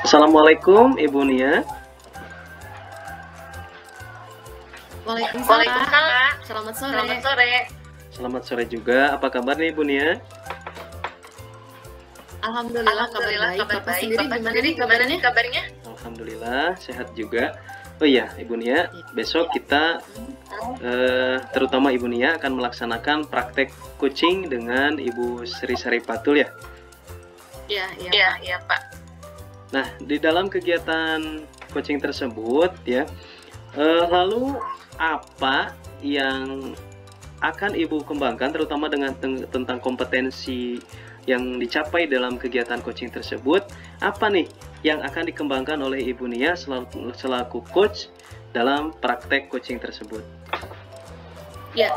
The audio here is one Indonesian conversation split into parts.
Assalamualaikum Ibu Nia. Waalaikumsalam. Selamat sore. Selamat sore juga. Apa kabar nih Ibu Nia? Alhamdulillah kabar baik. Bapak sendiri gimana nih kabarnya? Alhamdulillah sehat juga. Oh iya Ibu Nia, besok kita terutama Ibu Nia akan melaksanakan praktek coaching dengan Ibu Sri Saripatul ya? Iya Pak. Nah, di dalam kegiatan coaching tersebut ya, lalu apa yang akan Ibu kembangkan terutama dengan tentang kompetensi yang dicapai dalam kegiatan coaching tersebut? Apa nih yang akan dikembangkan oleh Ibu Nia selaku coach dalam praktek coaching tersebut? Ya,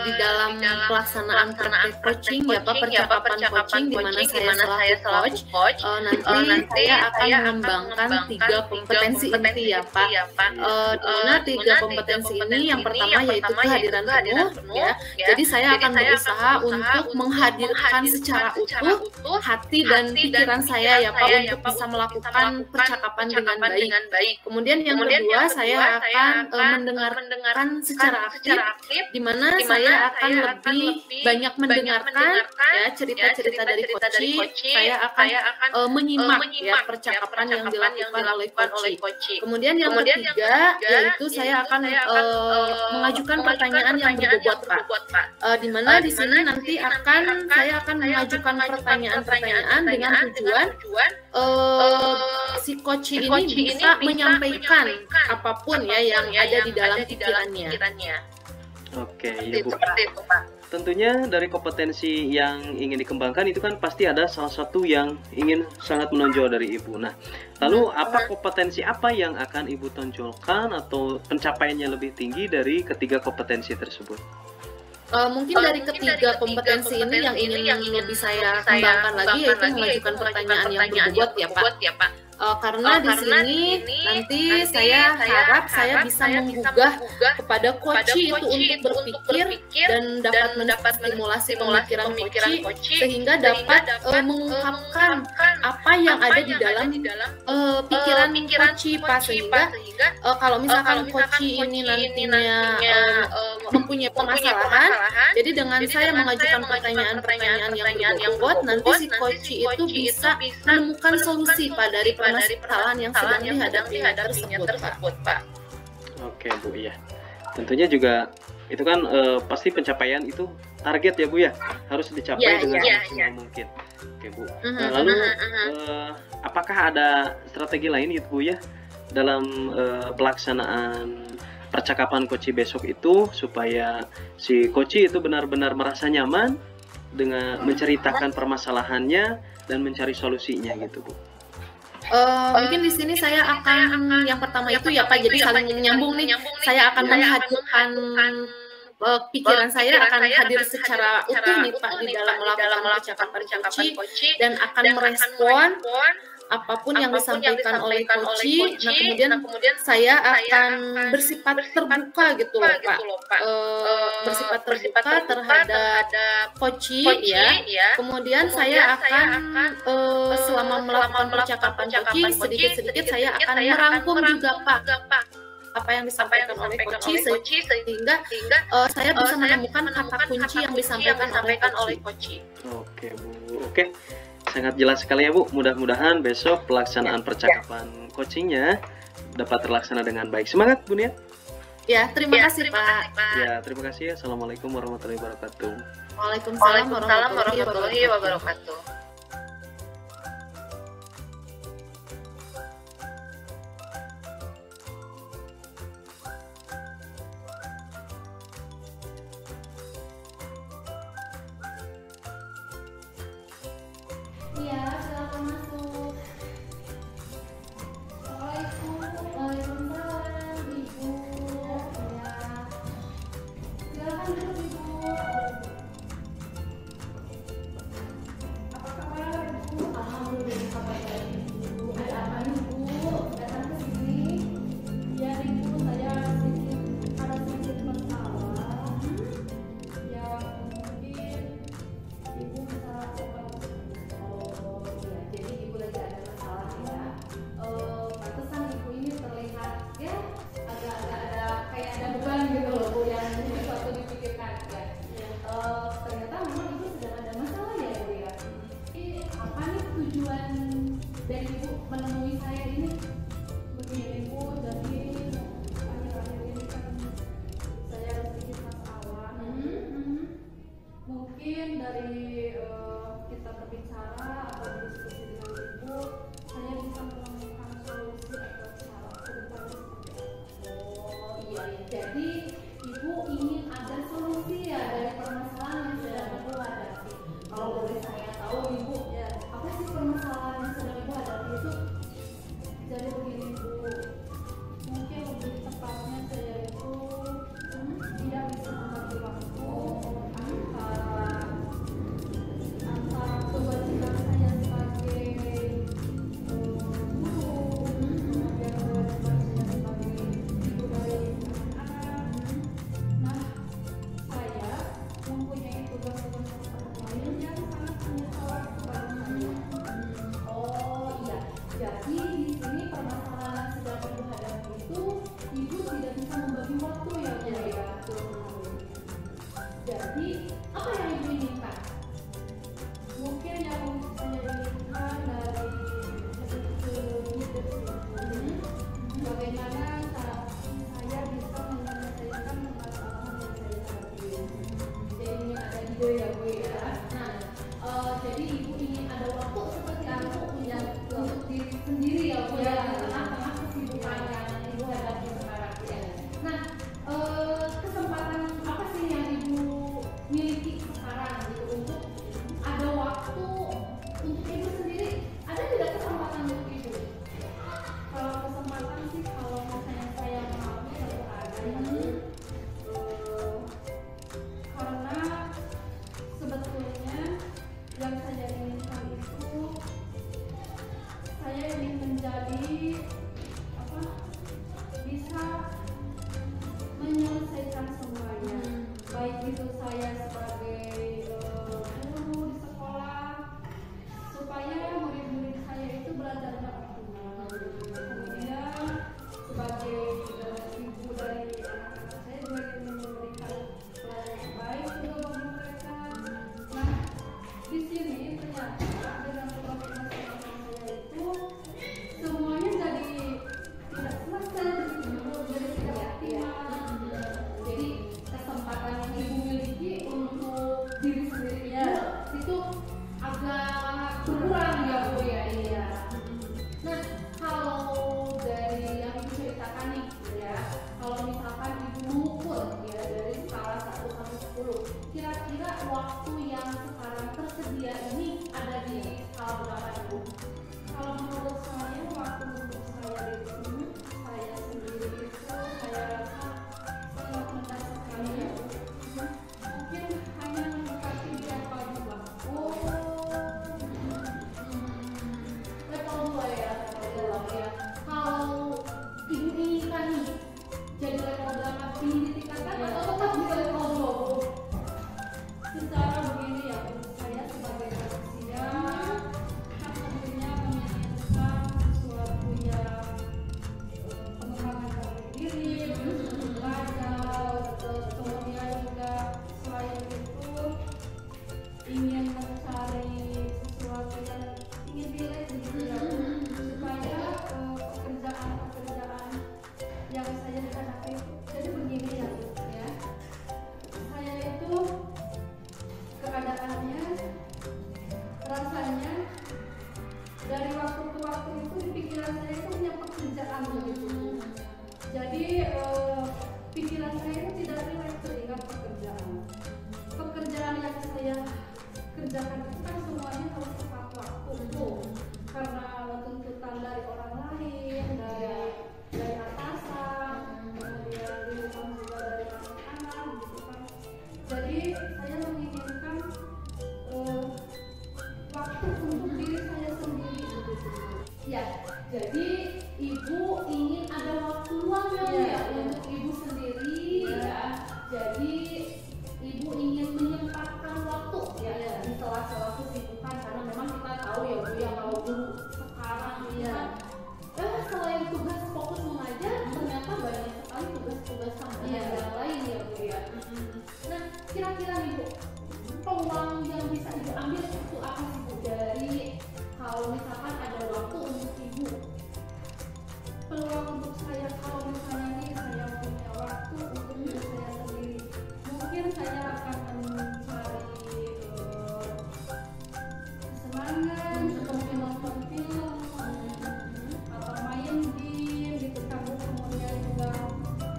di dalam pelaksanaan praktek coaching ya Pak, percakapan coaching di mana saya selaku coach, nanti saya akan mengembangkan 3 kompetensi inti ya Pak. Di mana 3 kompetensi ini yang pertama yaitu kehadiran penuh ya. Jadi saya akan berusaha untuk menghadirkan secara utuh hati dan pikiran saya ya Pak untuk bisa melakukan percakapan dengan baik. Kemudian yang kedua saya akan mendengarkan secara aktif, di mana saya akan lebih banyak mendengarkan ya cerita-cerita dari coach. Saya akan menyimak ya percakapan yang dilakukan oleh coach. Kemudian yang ketiga yaitu saya akan mengajukan pertanyaan yang berbobot Pak. Di mana di sini nanti saya akan mengajukan pertanyaan-pertanyaan dengan tujuan si coach ini bisa menyampaikan apapun ya yang ada di dalam pikirannya. Oke, ya Bu. Tentunya dari kompetensi yang ingin dikembangkan itu kan pasti ada salah satu yang ingin sangat menonjol dari Ibu. Nah, lalu kompetensi apa yang akan Ibu tonjolkan atau pencapaiannya lebih tinggi dari ketiga kompetensi tersebut? Mungkin dari ketiga kompetensi ini yang ingin lebih saya kembangkan lagi yaitu mengajukan pertanyaan yang berbobot ya Pak. Karena di sini nanti saya harap saya bisa menggugah kepada coach itu untuk berpikir dan dapat stimulasi pemikiran coach sehingga dapat mengungkapkan apa yang ada di dalam pikiran coach Pak, sehingga kalau misalkan coach ini nantinya mempunyai permasalahan, jadi dengan saya mengajukan pertanyaan-pertanyaan yang berbobot, nanti si coach itu bisa menemukan solusi Pak dari permasalahan yang sedang dihadapi tersebut Pak. Oke Bu, ya. Tentunya juga itu kan pasti pencapaian itu target ya Bu ya, harus dicapai dengan maksimal mungkin. Oke Bu. Nah, lalu apakah ada strategi lain itu Bu ya dalam pelaksanaan percakapan coach besok itu supaya si coach itu benar-benar merasa nyaman dengan menceritakan permasalahannya dan mencari solusinya gitu Bu? Mungkin di sini saya akan yang pertama itu ya Pak, jadi saling menyambung nih. Saya akan menghadirkan pikiran saya akan hadir secara utuh nih Pak di dalam melakukan percakapan coach dan akan merespon apapun yang disampaikan oleh coach. Nah kemudian saya akan bersifat terbuka gitu loh Pak, bersifat terbuka terhadap coach ya. Kemudian saya akan selama melakukan percakapan coach sedikit-sedikit saya akan merangkum juga Pak apa yang disampaikan oleh coach sehingga saya bisa menemukan kata kunci yang disampaikan oleh coach. Oke Bu, oke. Sangat jelas sekali ya Bu, mudah-mudahan besok pelaksanaan percakapan coachingnya dapat terlaksana dengan baik. Semangat Bu Nia. Ya, terima kasih Pak. Ya, terima kasih. Assalamualaikum warahmatullahi wabarakatuh. Waalaikumsalam warahmatullahi wabarakatuh. Iya, silakan masuk. Waalaikumsalam, Ibu. Ya, silakan duduk Ibu. Apakah kalau misalnya saya mengalami satu keadaan karena sebetulnya yang saya inginkan itu saya ingin menjadi bisa menyelesaikan semuanya, baik itu saya sebagai guru di sekolah supaya murid-murid saya itu belajarnya optimal, kemudian sebagai ibu dari anak-anak saya juga ingin memberikan pelayanan yang baik juga bagi mereka. Nah, di sini ternyata dengan program saya itu semuanya jadi tidak selesai, jadi tidak optimal. Jadi kesempatan yang ibu miliki untuk diri sendirinya itu agak berkurang ya Bu ya. Iya. Nah, kalau dari yang ibu ceritakan nih ya, kalau misalkan ibu mengukur ya dari skala 1 sampai 10, kira-kira waktu yang sekarang tersedia ini ada di skala berapa ibu? Kalau menurut saya waktu untuk saya di sini, saya sendiri itu saya rasa sangat rendah sekali ya Bu. Mungkin hanya mendekati berapa juga. Level 2 ya, level 2 ya. Kalau ibu inginkan nih jadi level berapa, ingin ditingkatkan atau tetap di level 2 Bu? Secara begini ya Bu, saya sebagai manusia kan tentunya menginginkan sesuatu yang pengembangan diri, belajar, kemudian juga selain itu ingin mencari sesuatu yang ingin relate gitu ya Bu, supaya pekerjaan-pekerjaan yang saya hadapi jadi begini ya Bu ya. Saya itu keadaannya rasanya dari waktu ke waktu itu di pikiran saya itu punya pekerjaan begitu. Jadi pikiran saya itu tidak relate dengan pekerjaan. Pekerjaan yang saya kerjakan itu kan semuanya harus tepat waktu tuh, karena tuntutan dari orang lain, dari atasan, kemudian di rumah juga dari anak-anak gitu kan. Jadi saya menginginkan waktu untuk diri saya sendiri begitu. Ya, jadi ibu ingin ada waktu luang ya untuk ibu sendiri ya. Jadi ibu ingin menyempatkan waktu ya di sela-sela kesibukan, karena memang kita tahu ya Bu ya kalau guru sekarang ya selain tugas fokus mengajar ternyata banyak sekali tugas-tugas yang lain ya Bu ya. Nah, kira-kira nih Bu, peluang yang bisa ibu ambil itu apa sih Bu dari kalau misalkan ada waktu untuk ibu? Peluang untuk saya kalau misalnya nih saya punya waktu untuk diri saya sendiri, mungkin saya akan mencari kesenangan seperti nonton film atau main game gitu kan Bu. Kemudian juga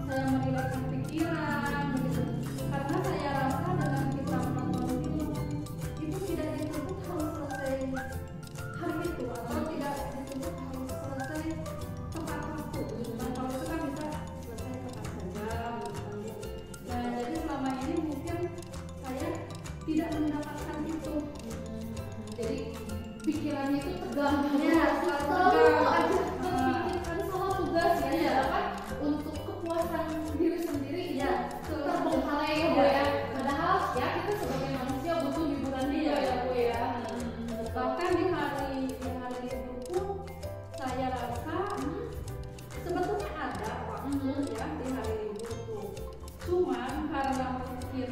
saya merilekskan pikiran begitu, karena saya rasa dengan kita menonton film itu tidak dituntut harus selesai hari itu atau tidak dituntut harus selesai tepat waktu gitu kan. Kalau itu kan bisa selesai kapan saja gitu. Nah, jadi selama ini mungkin saya tidak mendapatkan itu. Jadi pikirannya itu tegang ya, selalu aja memikirkan soal tugas ya kan, untuk kepuasan diri sendiri ya terbengkalai ya Bu ya. Padahal ya kita sebagai manusia butuh hiburan juga ya Bu ya. Bahkan di hari libur pun saya rasa sebetulnya ada waktu ya di hari libur tuh. Cuman karena mungkin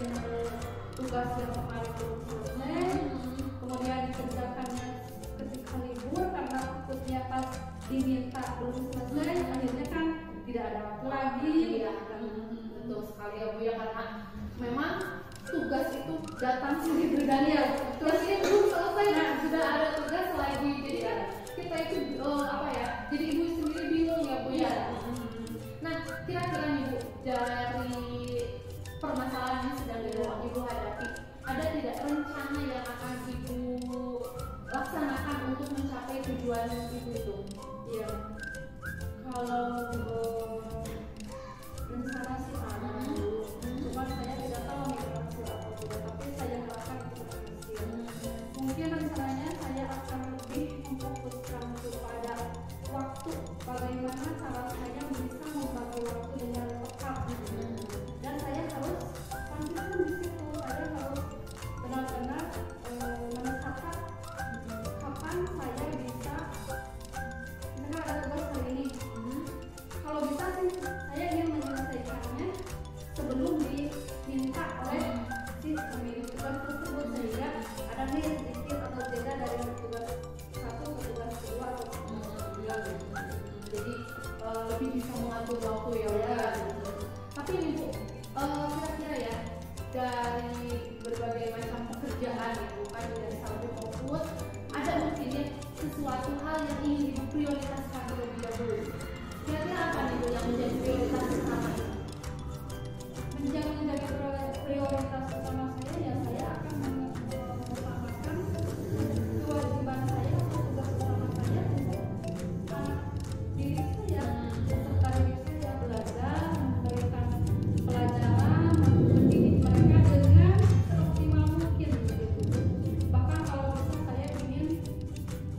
tugas yang kemarin belum selesai, kemudian dikerjakannya ketika libur karena takutnya pas diminta belum selesai, akhirnya kan tidak ada waktu lagi ya kan. Betul sekali ya Bu ya, karena memang tugas itu datang silih berganti ya. Terus ini belum selesai, nah sudah ada tugas lagi, jadi kan kita itu jadi ibu sendiri bingung ya Bu ya. Nah, kira-kira nih Bu, dari permasalahan yang sedang ibu hadapi, ada tidak rencana yang akan ibu laksanakan untuk mencapai tujuan ibu itu? Iya. Kalau kalau rencana sih ada dulu, cuma saya tidak tahu nih berhasil atau tidak, tapi saya harapkan itu berhasil. Mungkin rencananya saya akan lebih memfokuskan kepada waktu, bagaimana cara saya bisa membagi waktu dengan tepat, dan saya harus konsisten di situ. Saya harus benar-benar menetapkan kapan saya bisa, misalkan ada tugas hari ini, kalau bisa sih saya ingin menyelesaikannya sebelum diminta oleh si pemilik tugas tersebut, sehingga ada nih sedikit atau beda dari tugas satu ke tugas kedua atau tugas ketiga gitu. Jadi lebih bisa mengatur waktu ya udah gitu. Tapi ini Bu, kira-kira ya dari berbagai macam pekerjaan itu kan dari satu fokus, ada mungkin ya sesuatu hal yang ingin Ibu prioritaskan terlebih dahulu. Kira-kira apa nih Bu yang menjadi prioritas utama itu? Menjadi prioritas utama saya ya saya akan mengutamakan kewajiban saya atau tugas utama saya untuk anak diri saya, serta diri saya belajar, memberikan pelajaran, mendidik mereka dengan seoptimal mungkin begitu. Bahkan kalau bisa saya ingin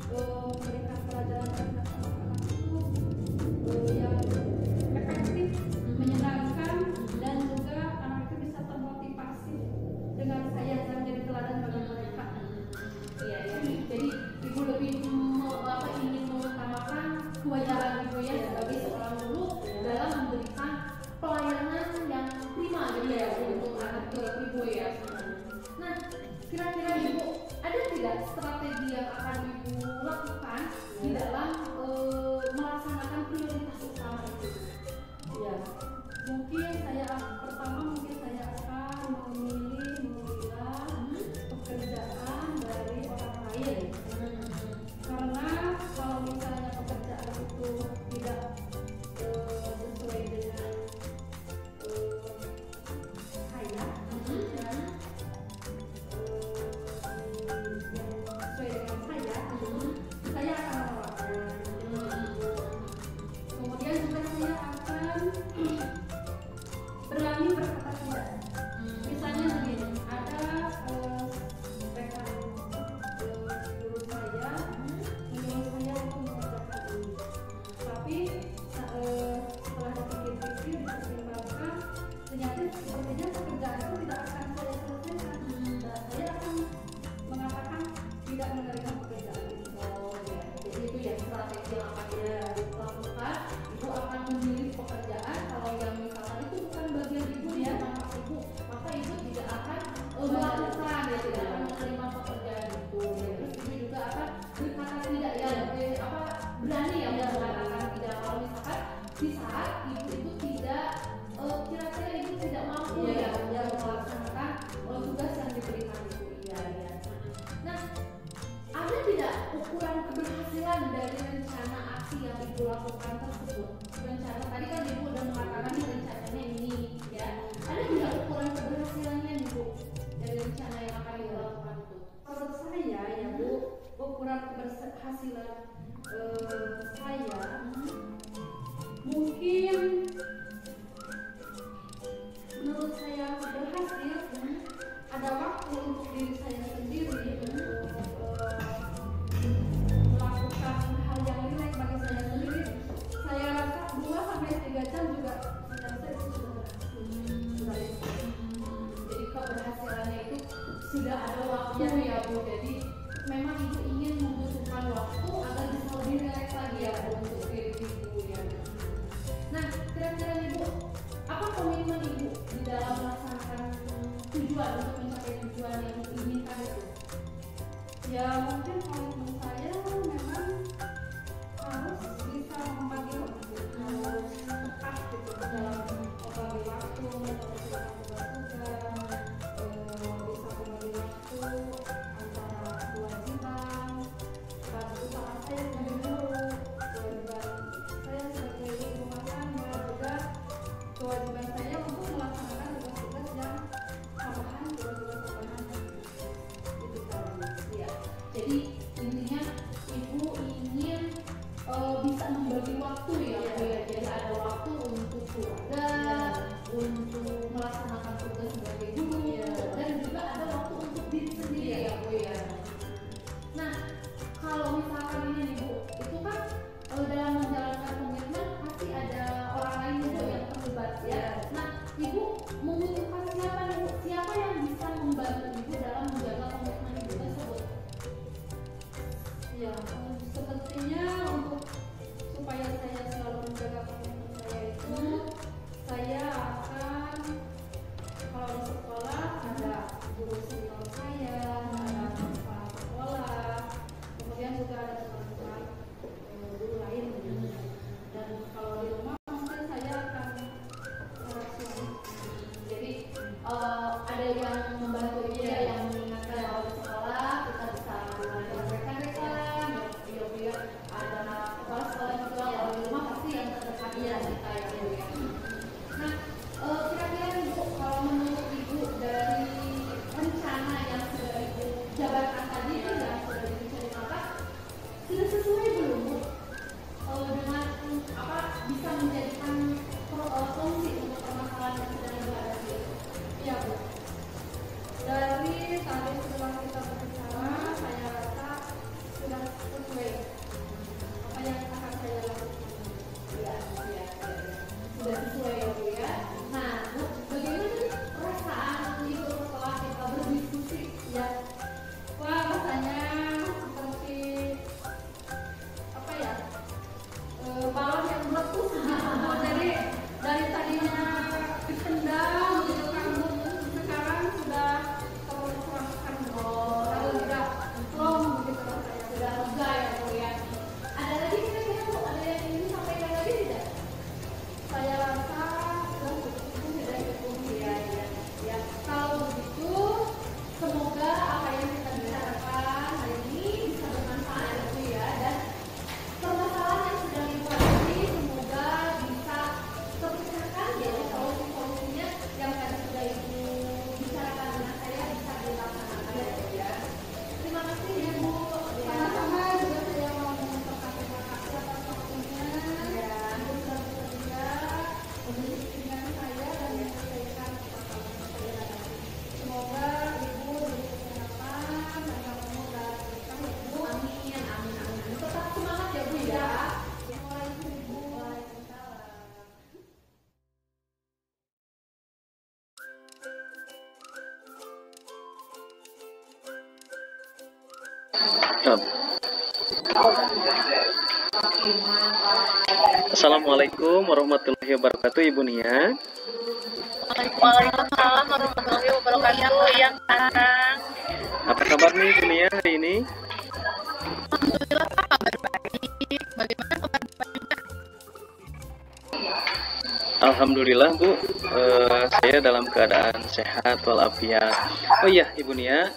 memberikan pelajaran terhadap anak-anak itu yang efektif, menyenangkan, dan juga anak itu bisa termotivasi dengan saya dan jadi teladan bagi mereka. Iya ya. Jadi Ibu lebih ingin mengutamakan kewajiban Ibu ya sebagai seorang guru dalam memberikan pelayanan yang prima gitu ya untuk anak Ibu ya. Nah, kira-kira Ibu ada tidak strategi yang akan Ibu lakukan di dalam melaksanakan prioritas utama itu? Ya, mungkin saya pertama saya akan memilah pekerjaan dari orang lain. Karena kalau misalnya pekerjaan itu tidak sesuai dengan saya dan yang sesuai dengan saya akan menolaknya. Kemudian juga saya akan berani berkata tidak. Misalnya begini, ada rekan guru saya menyuruh saya untuk mengerjakan ini, tapi setelah dipikir-pikir dipertimbangkan, ternyata sepertinya pekerjaan itu tidak akan saya selesaikan, dan saya akan mengatakan tidak menerima pekerjaan itu. Jadi itu ya strategi yang akan dia lakukan. Ibu akan memilih pekerjaan, kalau yang misalnya itu bukan bagian Ibu ya, maka Ibu tidak akan melakukan ya, tidak akan menerima pekerjaan itu ya. Terus Ibu juga akan berkata tidak ya, berani ya mengatakan tidak. Kalau misalkan di saat Ibu itu tidak kira-kira Ibu tidak mampu ya melaksanakan tugas yang diberikan Ibu. Iya. Nah, ada tidak ukuran keberhasilan dari rencana aksi yang Ibu lakukan tersebut? Rencana tadi kan Ibu udah mengatakan rencananya ini ya. Ada tidak ukuran keberhasilannya Ibu dari rencana yang akan Ibu lakukan itu? Menurut saya ya Bu, ukuran keberhasilan saya mungkin menurut saya berhasil ada waktu untuk diri saya sendiri untuk melakukan hal yang rileks bagi saya sendiri. Saya rasa 2-3 jam juga selesai itu sudah jadi keberhasilannya itu sudah ada waktunya ya Bu. Jadi memang Ibu ingin membutuhkan waktu agar bisa lebih rileks lagi ya untuk diri Ibu ya. Nah, kira-kira Ibu apa komitmen Ibu di dalam melaksanakan tujuan untuk mencapai tujuan yang diinginkan itu? Ya mungkin komitmen saya memang harus bisa membagi waktu, harus tepat gitu dalam membagi waktu, menyelesaikan tugas-tugas, bisa membagi waktu antara kewajiban, usaha saya sebagai guru, kewajiban saya sebagai ibu rumah tangga, juga kewajiban saya untuk melaksanakan tugas-tugas yang tambahan, tugas-tugas tambahan itu tadi ya. Jadi buat ya. Nah, ibu membutuhkan siapa nih? Siapa yang bisa membantu ibu dalam menjaga komitmen ibu tersebut? Ya, sepertinya untuk supaya saya selalu menjaga komitmen saya itu, saya akan kalau di sekolah ada guru senior saya, ada kepala sekolah, kemudian juga ada teman-teman guru lain. Dan kalau di rumah mungkin saya akan koreksi. Jadi ada yang membantu dia, yang mengingatkan kalau di sekolah kita bisa belajar rekan-rekan, ya ada kepala sekolah juga. Kalau di rumah pasti yang terdekat ya kita ya. Nah, kira-kira ibu kalau menurut ibu dari rencana yang sudah ibu jabarkan tadi itu yang sudah diceritakan sudah sesuai belum Bu? Dengan apa bisa menjadikan solusi untuk permasalahan yang sedang ibu hadapi? Iya Bu. Dari tadi setelah kita berbicara, saya rasa sudah sesuai apa yang akan saya lakukan. Ya. Sudah sesuai ya Bu ya. Nah, Bu, bagaimana sih perasaan ibu setelah kita berdiskusi ya? Wah, rasanya seperti apa ya? Balon yang meletus. Dari tadinya ditendang gitu kan, sekarang sudah terus-terusan sudah plong begitu rasanya, sudah lega ya Bu ya. Ada lagi kira-kira Bu, ada yang ingin sampaikan lagi tidak? Saya rasa itu sudah cukup ya. Kalau begitu, semoga apa yang kita bicarakan hari ini bisa bermanfaat ya Bu ya, dan permasalahan yang sedang ibu hadapi semoga bisa terpecahkan ya, solusi-solusinya yang tadi sudah ibu bicarakan dengan saya bisa dilaksanakan ya Bu ya. Terima kasih ya Bu. Sama-sama juga saya mau mengucapkan terima kasih atas waktunya ya. Ibu sudah bersedia memberikan saya dan menyelesaikan permasalahan saya hadapi. Semoga ibu diberi kesehatan dan kamu dan berkah ya Bu. Amin. Tetap semangat ya Bu ya. Waalaikumsalam. Assalamualaikum warahmatullahi wabarakatuh, Ibu Nia. Waalaikumsalam warahmatullahi wabarakatuh. Yang Kang. Apa kabar nih Ibu Nia hari ini? Alhamdulillah Pak, kabar baik. Bagaimana kabar Bapak juga? Alhamdulillah Bu, saya dalam keadaan sehat walafiat. Oh iya Ibu Nia,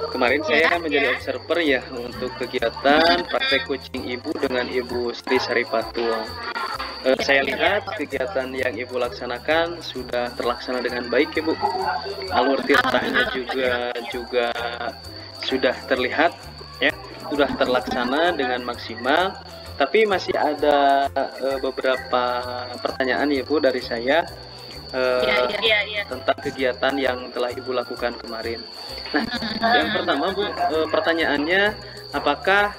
kemarin saya kan menjadi observer ya untuk kegiatan praktek coaching ibu dengan Ibu Sri Saripatul. Saya lihat kegiatan yang Ibu laksanakan sudah terlaksana dengan baik ya Bu. Alur tirtahnya juga sudah terlihat ya, sudah terlaksana dengan maksimal. Tapi masih ada beberapa pertanyaan ya Bu dari saya tentang kegiatan yang telah Ibu lakukan kemarin. Nah, yang pertama Bu, pertanyaannya apakah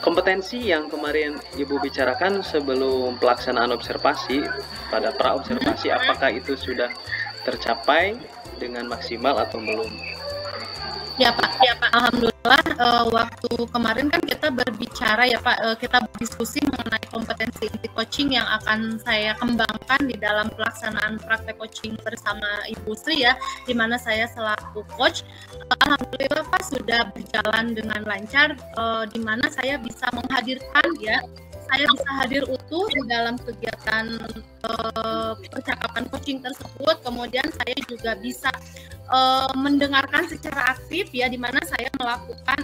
kompetensi yang kemarin Ibu bicarakan sebelum pelaksanaan observasi pada pra-observasi, apakah itu sudah tercapai dengan maksimal atau belum? Ya Pak. Alhamdulillah waktu kemarin kan kita berbicara ya Pak, kita berdiskusi mengenai kompetensi inti coaching yang akan saya kembangkan di dalam pelaksanaan praktek coaching bersama Ibu Sri ya, di mana saya selaku coach. Alhamdulillah Pak sudah berjalan dengan lancar, di mana saya bisa menghadirkan ya, saya bisa hadir utuh di dalam kegiatan percakapan coaching tersebut. Kemudian saya juga bisa mendengarkan secara aktif ya, di mana saya melakukan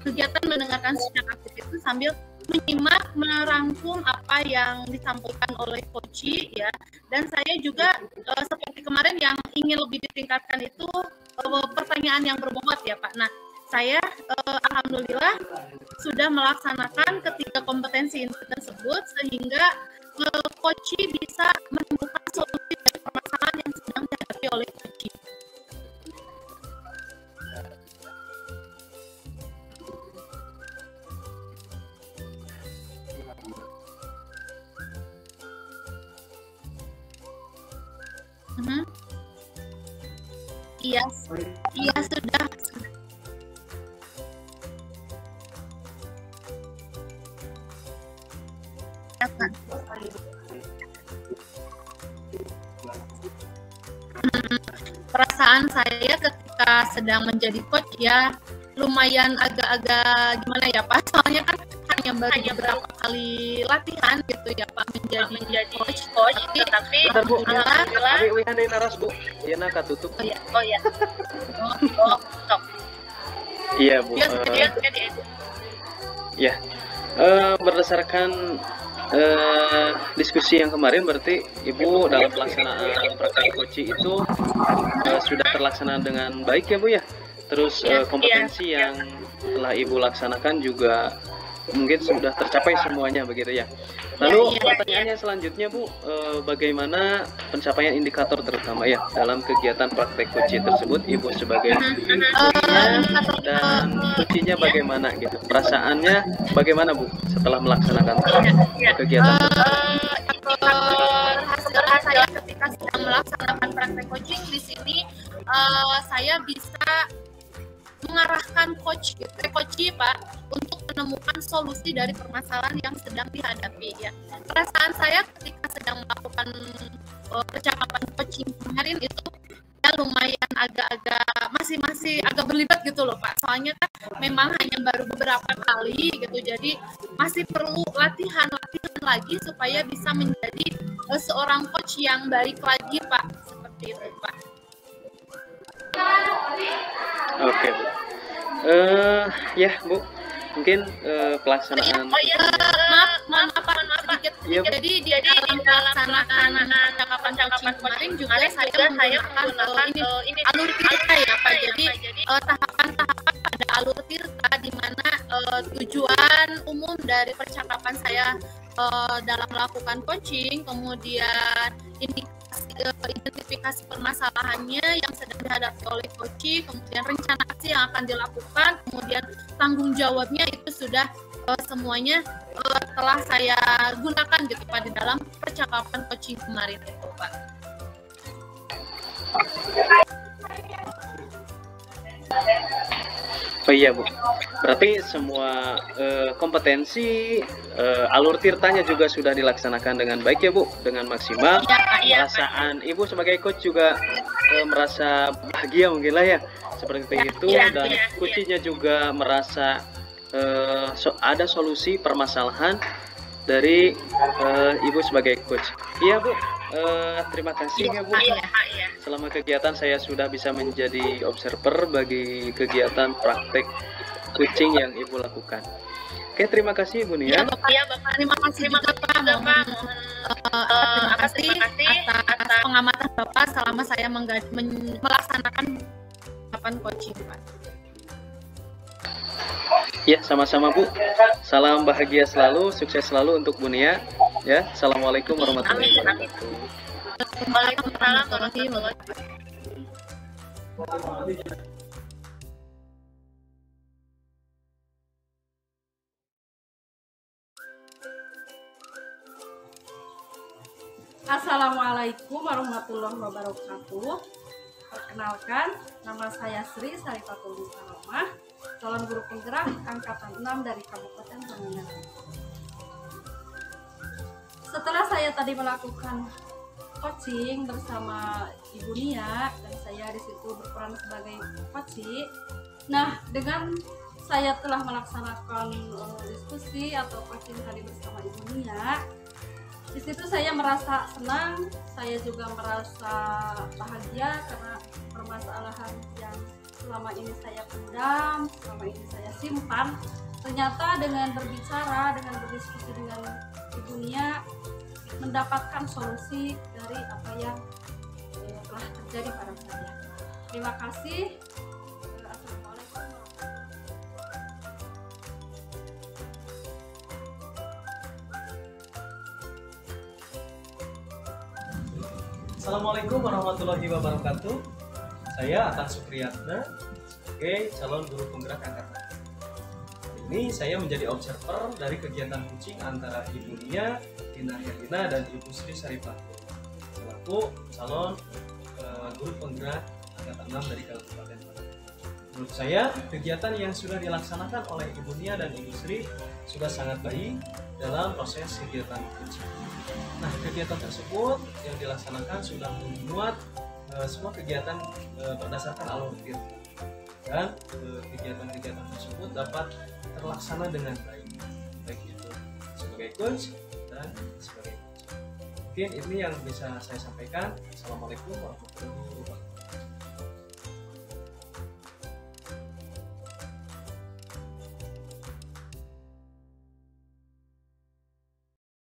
kegiatan mendengarkan secara aktif itu sambil menyimak, merangkum apa yang disampaikan oleh coach ya. Dan saya juga seperti kemarin yang ingin lebih ditingkatkan itu pertanyaan yang berbobot ya Pak. Nah, saya alhamdulillah sudah melaksanakan ketiga kompetensi inti tersebut sehingga coach bisa menemukan solusi dari permasalahan yang sedang dihadapi oleh coach. Mhm. Iya, iya sudah. Perasaan saya ketika sedang menjadi coach ya lumayan agak-agak gimana ya Pak, soalnya kan hanya baru beberapa kali latihan gitu ya Pak menjadi coach, tapi alhamdulillah. Abi naras Bu, iya nak tutup. Oh ya. Stop. Iya Bu. Ya, berdasarkan diskusi yang kemarin berarti Ibu dalam pelaksanaan praktek coaching itu sudah terlaksana dengan baik ya Bu ya. Terus kompetensi yang telah Ibu laksanakan juga mungkin sudah tercapai semuanya begitu ya. Lalu pertanyaannya selanjutnya Bu, bagaimana pencapaian indikator terutama ya dalam kegiatan praktek coaching tersebut, Ibu sebagai coachnya dan coachingnya bagaimana gitu, perasaannya bagaimana Bu setelah melaksanakan kegiatan hasil saya ketika sedang melaksanakan praktek coaching di sini saya bisa mengarahkan coach Pak untuk menemukan solusi dari permasalahan yang sedang dihadapi ya. Perasaan saya ketika sedang melakukan percakapan coaching kemarin itu ya lumayan agak-agak masih agak berlibat gitu loh Pak. Soalnya kan memang hanya baru beberapa kali gitu. Jadi masih perlu latihan lagi supaya bisa menjadi seorang coach yang baik lagi Pak. Seperti itu Pak. Oke Bu. Ya Bu, mungkin pelaksanaan. Maaf sedikit. Ya, jadi di dalam pelaksanaan percakapan kemarin juga saya menggunakan ini alur tirta ya Pak. Jadi tahapan-tahapan pada alur tirta di mana tujuan umum dari percakapan saya dalam melakukan coaching, kemudian identifikasi permasalahannya yang sedang dihadapi oleh coach, kemudian rencana aksi yang akan dilakukan, kemudian tanggung jawabnya itu sudah semuanya telah saya gunakan gitu Pak di dalam percakapan coaching kemarin itu Pak. Oh iya Bu, berarti semua kompetensi alur tirtanya juga sudah dilaksanakan dengan baik ya Bu, dengan maksimal. Ya, perasaan Ibu sebagai coach juga merasa bahagia mungkin lah ya, seperti itu. Dan coachnya juga merasa ada solusi permasalahan dari Ibu sebagai coach. Iya Bu, terima kasih ya Bu. Selama kegiatan saya sudah bisa menjadi observer bagi kegiatan praktek coaching yang Ibu lakukan. Oke, terima kasih Ibu Nia. Iya Bapak, terima kasih juga Pak. Terima kasih atas pengamatan Bapak selama saya melaksanakan coaching Pak. Ya, sama-sama Bu. Salam bahagia selalu, sukses selalu untuk Bu Nia. Ya, assalamualaikum warahmatullahi wabarakatuh. Waalaikumsalam warahmatullahi wabarakatuh. Assalamualaikum warahmatullahi wabarakatuh. Perkenalkan, nama saya Sri Sarifatul Salomah, calon guru penggerak angkatan 6 dari Kabupaten Pangandaran. Setelah saya tadi melakukan coaching bersama Ibu Nia dan saya di situ berperan sebagai coach. Nah, dengan saya telah melaksanakan diskusi atau coaching tadi bersama Ibu Nia, di situ saya merasa senang, saya juga merasa bahagia karena permasalahan yang selama ini saya pendam, selama ini saya simpan, ternyata dengan berbicara, dengan berdiskusi dengan Ibu Nia mendapatkan solusi dari apa yang telah terjadi pada saya. Terima kasih. Assalamualaikum. Assalamualaikum warahmatullahi wabarakatuh. Saya Atan Supriyatna sebagai calon guru penggerak angkatan. Hari ini saya menjadi observer dari kegiatan coaching antara Ibu Nia, Dina Herlina, dan Ibu Sri Sarifatul selaku selaku calon guru penggerak angkatan 6 dari Kabupaten Padang. Menurut saya kegiatan yang sudah dilaksanakan oleh Ibu Nia dan Ibu Sri sudah sangat baik dalam proses kegiatan coaching. Nah, kegiatan tersebut yang dilaksanakan sudah memuat semua kegiatan berdasarkan alur tirta, dan kegiatan-kegiatan tersebut dapat terlaksana dengan baik itu sebagai coach dan sebagai coach. Mungkin ini yang bisa saya sampaikan. Assalamualaikum warahmatullahi wabarakatuh.